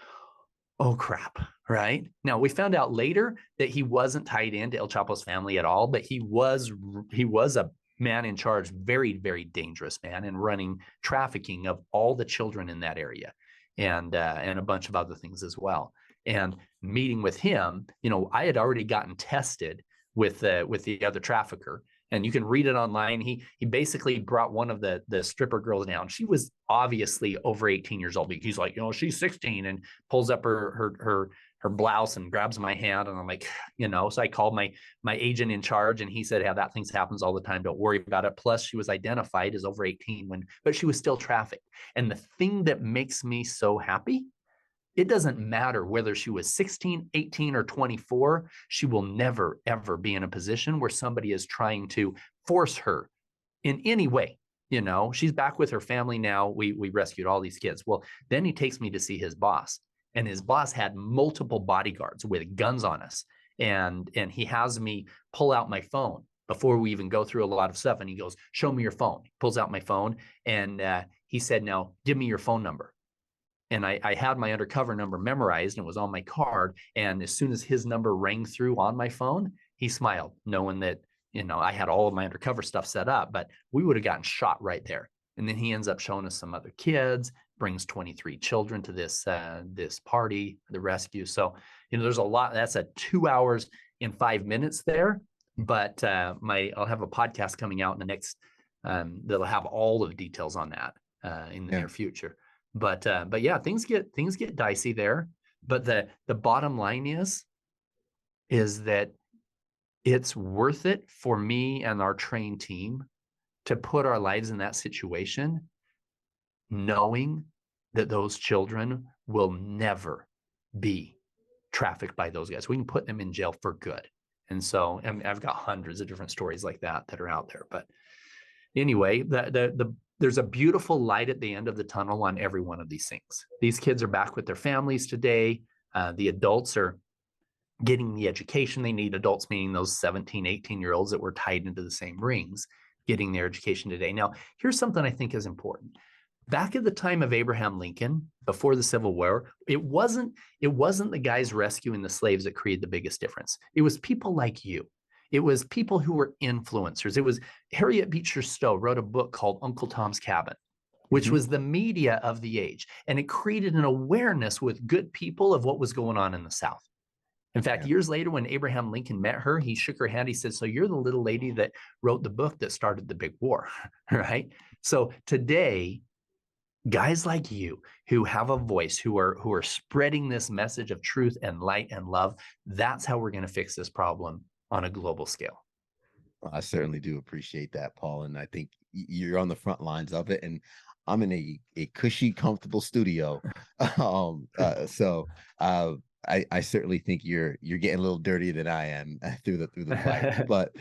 oh crap, right? Now, we found out later that he wasn't tied into El Chapo's family at all, but he was a man in charge, very, very dangerous man, and running trafficking of all the children in that area, and a bunch of other things as well. And meeting with him, I had already gotten tested with the other trafficker. And you can read it online. He basically brought one of the stripper girls down. She was obviously over 18 years old. He's like, she's 16, and pulls up her blouse and grabs my hand. And I'm like, so I called my agent in charge, and he said, yeah, that thing happens all the time. Don't worry about it. Plus, she was identified as over 18 but she was still trafficked. And the thing that makes me so happy, it doesn't matter whether she was 16, 18, or 24. She will never, ever be in a position where somebody is trying to force her in any way. She's back with her family now. We rescued all these kids. Well, then he takes me to see his boss, and his boss had multiple bodyguards with guns on us. And he has me pull out my phone before we even go through a lot of stuff. And he goes, show me your phone. He pulls out my phone, and he said, now give me your phone number. And I had my undercover number memorized, and it was on my card. And as soon as his number rang through on my phone, he smiled, knowing that, I had all of my undercover stuff set up, but we would have gotten shot right there. And then he ends up showing us some other kids, brings 23 children to this party, the rescue. So, there's a lot. That's 2 hours and 5 minutes there. But I'll have a podcast coming out in the next that'll have all of the details on that in the near future. But yeah, things get dicey there. But the bottom line is that it's worth it for me and our trained team to put our lives in that situation, knowing that those children will never be trafficked by those guys. We can put them in jail for good. And so, I mean, I've got hundreds of different stories like that are out there. But anyway, there's a beautiful light at the end of the tunnel on every one of these things. These kids are back with their families today. The adults are getting the education they need. Adults meaning those 17, 18-year-olds that were tied into the same rings, getting their education today. Now, here's something I think is important. Back at the time of Abraham Lincoln, before the Civil War, it wasn't the guys rescuing the slaves that created the biggest difference. It was people like you. It was people who were influencers. It was Harriet Beecher Stowe wrote a book called Uncle Tom's Cabin, which was the media of the age. And it created an awareness with good people of what was going on in the South. In fact, years later, when Abraham Lincoln met her, he shook her hand. He said, "So you're the little lady that wrote the book that started the big war," right? So today, guys like you who have a voice, who are spreading this message of truth and light and love, that's how we're going to fix this problem on a global scale. Well, I certainly do appreciate that, Paul. And I think you're on the front lines of it. And I'm in a cushy, comfortable studio. I certainly think you're getting a little dirtier than I am through the mic. But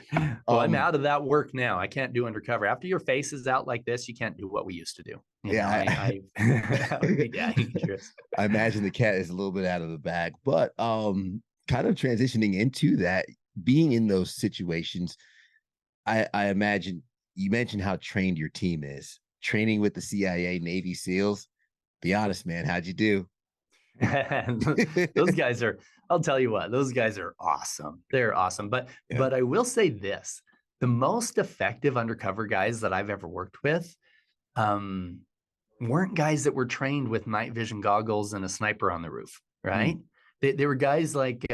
well, I'm out of that work now. I can't do undercover. After your face is out like this, you can't do what we used to do. That would be dangerous. I imagine the cat is a little bit out of the bag, but kind of transitioning into that, being in those situations, I imagine you mentioned how trained your team is. Training with the CIA, Navy SEALs. Be honest, man, how'd you do? Those guys are, I'll tell you what, those guys are awesome. They're awesome. But I will say this, the most effective undercover guys that I've ever worked with weren't guys that were trained with night vision goggles and a sniper on the roof, right? They were guys like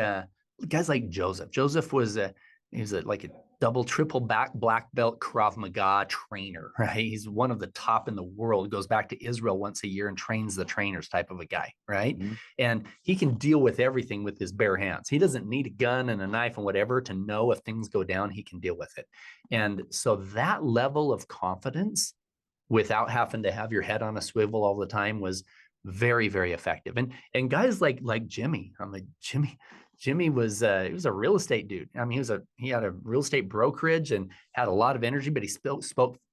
Joseph. Joseph was like a double, triple back black belt Krav Maga trainer, right? He's one of the top in the world, goes back to Israel once a year and trains the trainers type of a guy, right? And he can deal with everything with his bare hands. He doesn't need a gun and a knife and whatever to know if things go down, he can deal with it. And so that level of confidence without having to have your head on a swivel all the time was very, very effective. And guys like Jimmy, I'm like, Jimmy was he was a real estate dude. I mean, he had a real estate brokerage and had a lot of energy, but he spoke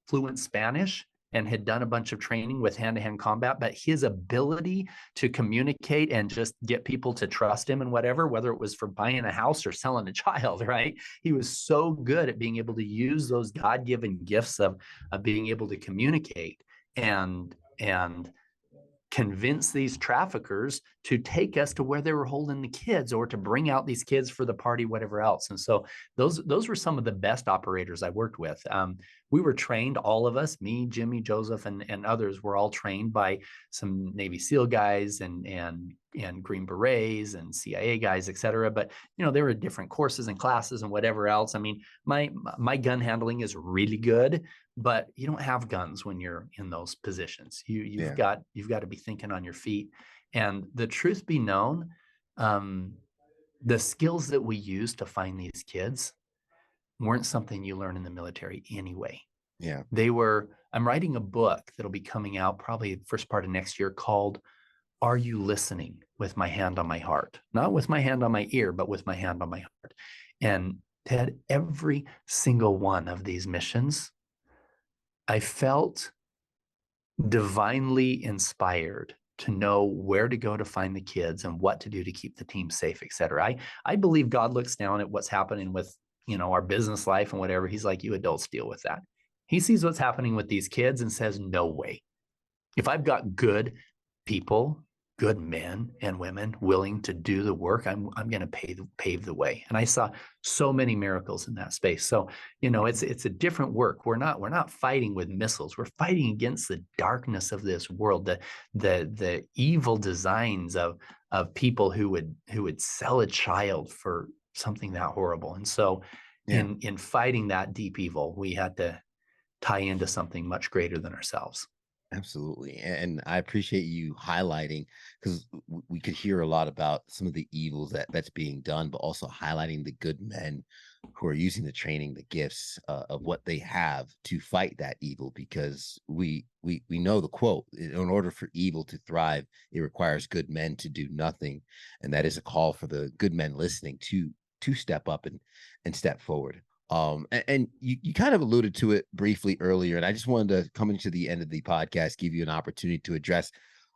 fluent Spanish and had done a bunch of training with hand-to-hand combat. But his ability to communicate and just get people to trust him and whatever, whether it was for buying a house or selling a child, right? He was so good at being able to use those God-given gifts of being able to communicate and convince these traffickers to take us to where they were holding the kids or to bring out these kids for the party, whatever else. And so those were some of the best operators I worked with. We were trained, all of us, me, Jimmy, Joseph, and others were all trained by some Navy SEAL guys and Green Berets and CIA guys, et cetera. But, there were different courses and classes and whatever else. I mean, my gun handling is really good, but you don't have guns when you're in those positions. You've got to be thinking on your feet. And the truth be known, the skills that we use to find these kids weren't something you learn in the military anyway. Yeah. I'm writing a book that'll be coming out probably the first part of next year called Are You Listening? With My Hand on My Heart. Not with my hand on my ear, but with my hand on my heart. And Ted, every single one of these missions, I felt divinely inspired to know where to go to find the kids and what to do to keep the team safe, et cetera. I believe God looks down at what's happening with, our business life and whatever. He's like, you adults deal with that. He sees what's happening with these kids and says, no way. If I've got good people good men and women willing to do the work, I'm going to pave the way. And I saw so many miracles in that space. So, it's a different work. We're not fighting with missiles. We're fighting against the darkness of this world, the evil designs of people who would sell a child for something that horrible. And so in fighting that deep evil, we had to tie into something much greater than ourselves. Absolutely. And I appreciate you highlighting, because we could hear a lot about some of the evils that's being done, but also highlighting the good men who are using the training, the gifts of what they have to fight that evil, because we know the quote, in order for evil to thrive, it requires good men to do nothing. And that is a call for the good men listening to step up and step forward. And you kind of alluded to it briefly earlier, and I just wanted to, coming to the end of the podcast, give you an opportunity to address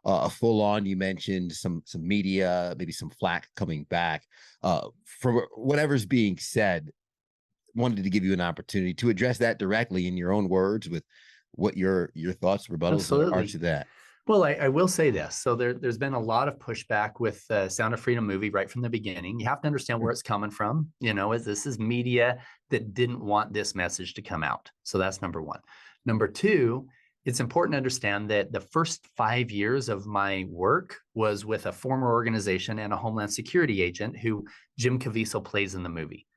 a full on. You mentioned some media, maybe some flack coming back for whatever's being said. Wanted to give you an opportunity to address that directly in your own words, with what your thoughts, rebuttals are to that. Well, I will say this. So there's been a lot of pushback with Sound of Freedom movie right from the beginning. You have to understand where it's coming from. This is media that didn't want this message to come out. So that's number one. Number two, it's important to understand that the first 5 years of my work was with a former organization and a Homeland Security agent who Jim Caviezel plays in the movie.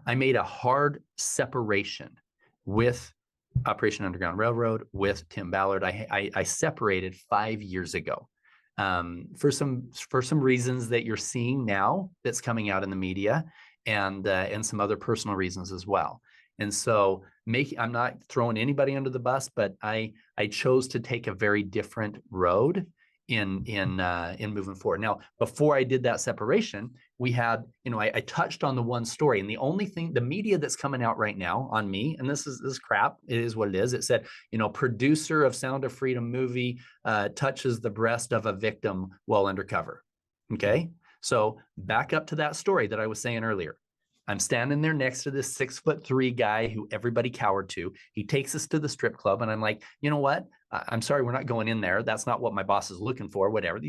I made a hard separation with Operation Underground Railroad, with Tim Ballard. I separated 5 years ago for some reasons that you're seeing now that's coming out in the media, and some other personal reasons as well. And so I'm not throwing anybody under the bus, but I chose to take a very different road in moving forward. Now, before I did that separation, we had, I touched on the one story, and the only thing, the media that's coming out right now on me, and this is crap, it is what it is. It said, producer of Sound of Freedom movie touches the breast of a victim while undercover. Okay. So back up to that story that I was saying earlier. I'm standing there next to this 6'3" guy who everybody cowered to. He takes us to the strip club, and I'm like, you know what? I'm sorry, we're not going in there. That's not what my boss is looking for. Whatever.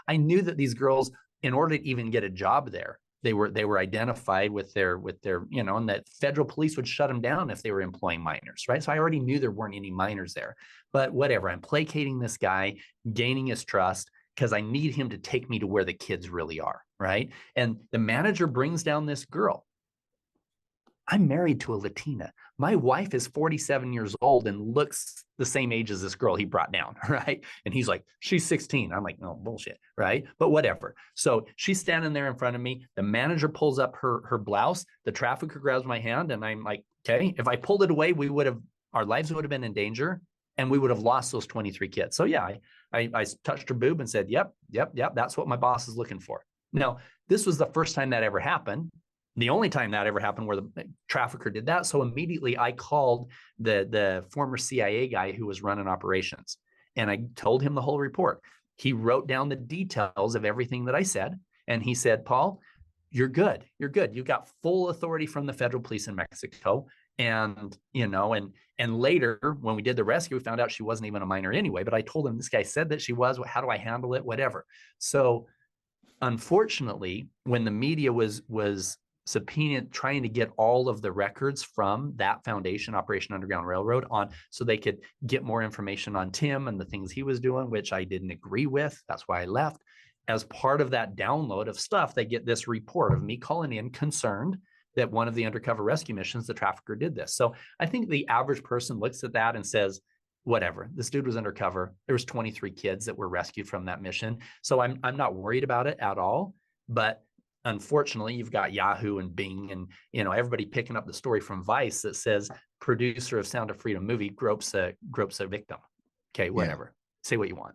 I knew that these girls, in order to even get a job there, they were identified with their, and that federal police would shut them down if they were employing minors, right? So I already knew there weren't any minors there. But whatever. I'm placating this guy, gaining his trust, because I need him to take me to where the kids really are, right? And the manager brings down this girl. I'm married to a Latina. My wife is 47 years old and looks the same age as this girl he brought down, right? And he's like, she's 16. I'm like, no, bullshit, right? But whatever. So she's standing there in front of me. The manager pulls up her blouse. The trafficker grabs my hand, and I'm like, okay, if I pulled it away, our lives would have been in danger, and we would have lost those 23 kids. So yeah, I touched her boob and said, yep, that's what my boss is looking for. Now, this was the first time that ever happened. The only time that ever happened where the trafficker did that. So immediately I called the former CIA guy who was running operations, and I told him the whole report. He wrote down the details of everything that I said. And he said, Paul, you're good. You're good. You got full authority from the federal police in Mexico. And, and later when we did the rescue, we found out she wasn't even a minor anyway, but I told him, this guy said that she was. How do I handle it? Whatever. So unfortunately, when the media was subpoenaed, trying to get all of the records from that foundation, Operation Underground Railroad, on, so they could get more information on Tim and the things he was doing, which I didn't agree with. That's why I left. As part of that download of stuff, they get this report of me calling in concerned that one of the undercover rescue missions, the trafficker did this. So I think the average person looks at that and says, whatever, this dude was undercover. There was 23 kids that were rescued from that mission. So I'm not worried about it at all. But unfortunately, you've got Yahoo and Bing and everybody picking up the story from Vice that says producer of Sound of Freedom movie gropes a victim. Okay, whatever. Yeah. Say what you want.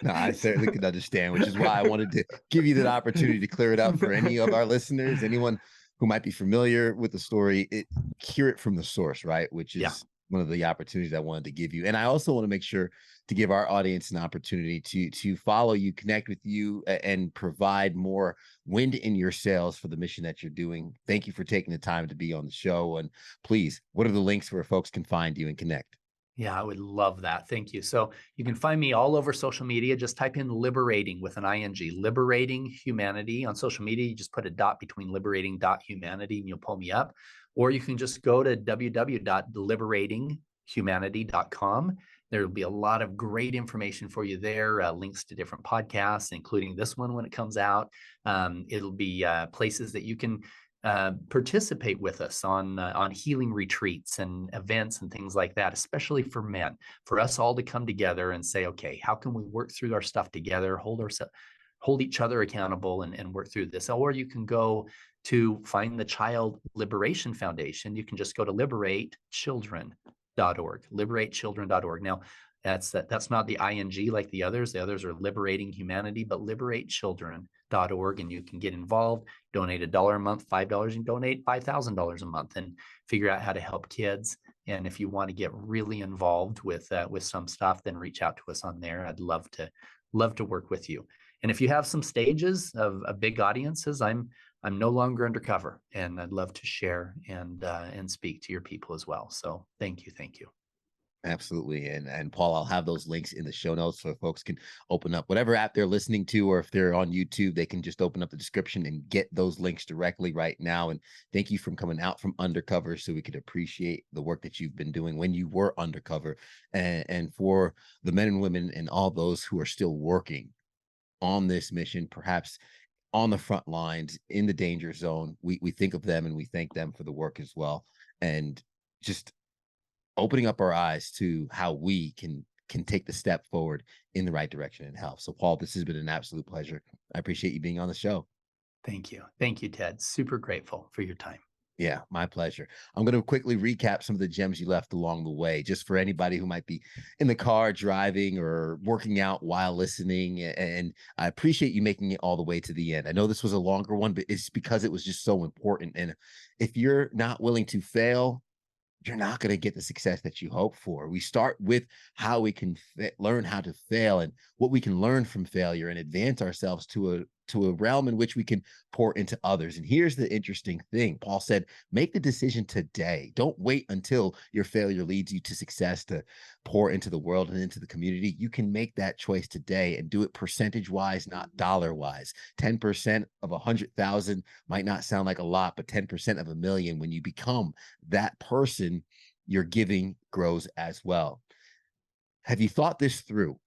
No, I certainly can understand, which is why I wanted to give you that opportunity to clear it up for any of our listeners, anyone who might be familiar with the story, hear it from the source, right? Which is one of the opportunities I wanted to give you. And I also want to make sure to give our audience an opportunity to follow you, connect with you, and provide more wind in your sails for the mission that you're doing. Thank you for taking the time to be on the show. And please, what are the links where folks can find you and connect? Yeah, I would love that. Thank you. So you can find me all over social media. Just type in liberating with an ing, liberating humanity on social media. You just put a dot between liberating.humanity and you'll pull me up. Or you can just go to www.liberatinghumanity.com. There will be a lot of great information for you there, links to different podcasts, including this one when it comes out. It'll be places that you can participate with us on healing retreats and events and things like that, especially for men, for us all to come together and say, okay, how can we work through our stuff together, hold each other accountable and work through this. Or you can go to find the Child Liberation Foundation. You can just go to liberatechildren.org. Now, that's not the ing like the others. The others are liberating humanity, but liberatechildren.org, and you can get involved, donate $1 a month, $5, and donate $5,000 a month, and figure out how to help kids. And if you want to get really involved with some stuff, then reach out to us on there. I'd love to work with you. And if you have some stages of big audiences, I'm no longer undercover, and I'd love to share and speak to your people as well. So thank you. Absolutely. And Paul, I'll have those links in the show notes so folks can open up whatever app they're listening to, or if they're on YouTube, they can just open up the description and get those links directly right now. And thank you for coming out from undercover so we could appreciate the work that you've been doing when you were undercover. And for the men and women and all those who are still working on this mission, perhaps on the front lines in the danger zone, we think of them and we thank them for the work as well. And just opening up our eyes to how we can take the step forward in the right direction and help. So Paul, this has been an absolute pleasure. I appreciate you being on the show. Thank you, Ted. Super grateful for your time. Yeah, my pleasure. I'm going to quickly recap some of the gems you left along the way, just for anybody who might be in the car driving or working out while listening. And I appreciate you making it all the way to the end. I know this was a longer one, but it's because it was just so important. And if you're not willing to fail, you're not going to get the success that you hope for. We start with how we can learn how to fail and what we can learn from failure and advance ourselves to a realm in which we can pour into others. And here's the interesting thing. Paul said, make the decision today. Don't wait until your failure leads you to success to pour into the world and into the community. You can make that choice today and do it percentage-wise, not dollar-wise. 10% of 100,000 might not sound like a lot, but 10% of 1,000,000, when you become that person, your giving grows as well. Have you thought this through?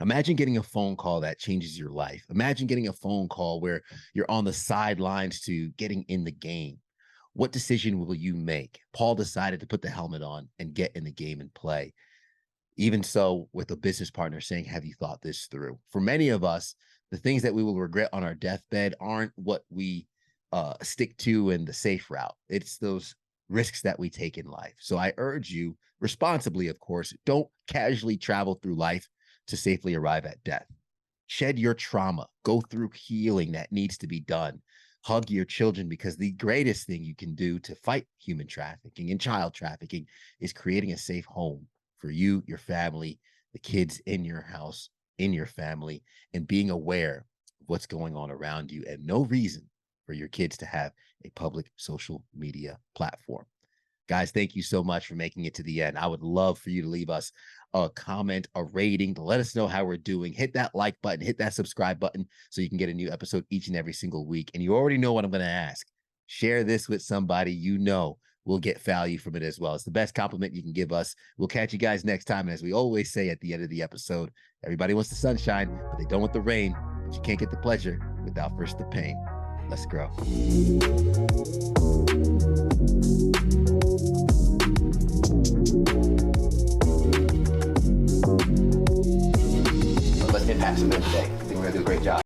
Imagine getting a phone call that changes your life. Imagine getting a phone call where you're on the sidelines to getting in the game. What decision will you make? Paul decided to put the helmet on and get in the game and play. Even so, with a business partner saying, have you thought this through? For many of us, the things that we will regret on our deathbed aren't what we stick to in the safe route. It's those risks that we take in life. So I urge you, responsibly, of course, don't casually travel through life to safely arrive at death. Shed your trauma, go through healing that needs to be done. Hug your children, because the greatest thing you can do to fight human trafficking and child trafficking is creating a safe home for you, your family, the kids in your house, in your family, and being aware of what's going on around you, and no reason for your kids to have a public social media platform. Guys, thank you so much for making it to the end. I would love for you to leave us a comment, a rating, to let us know how we're doing. Hit that like button, hit that subscribe button so you can get a new episode each and every single week. And you already know what I'm going to ask. Share this with somebody you know will get value from it as well. It's the best compliment you can give us. We'll catch you guys next time. And as we always say at the end of the episode, everybody wants the sunshine, but they don't want the rain. But you can't get the pleasure without first the pain. Let's grow. Let's impact some men today. I think we're going to do a great job.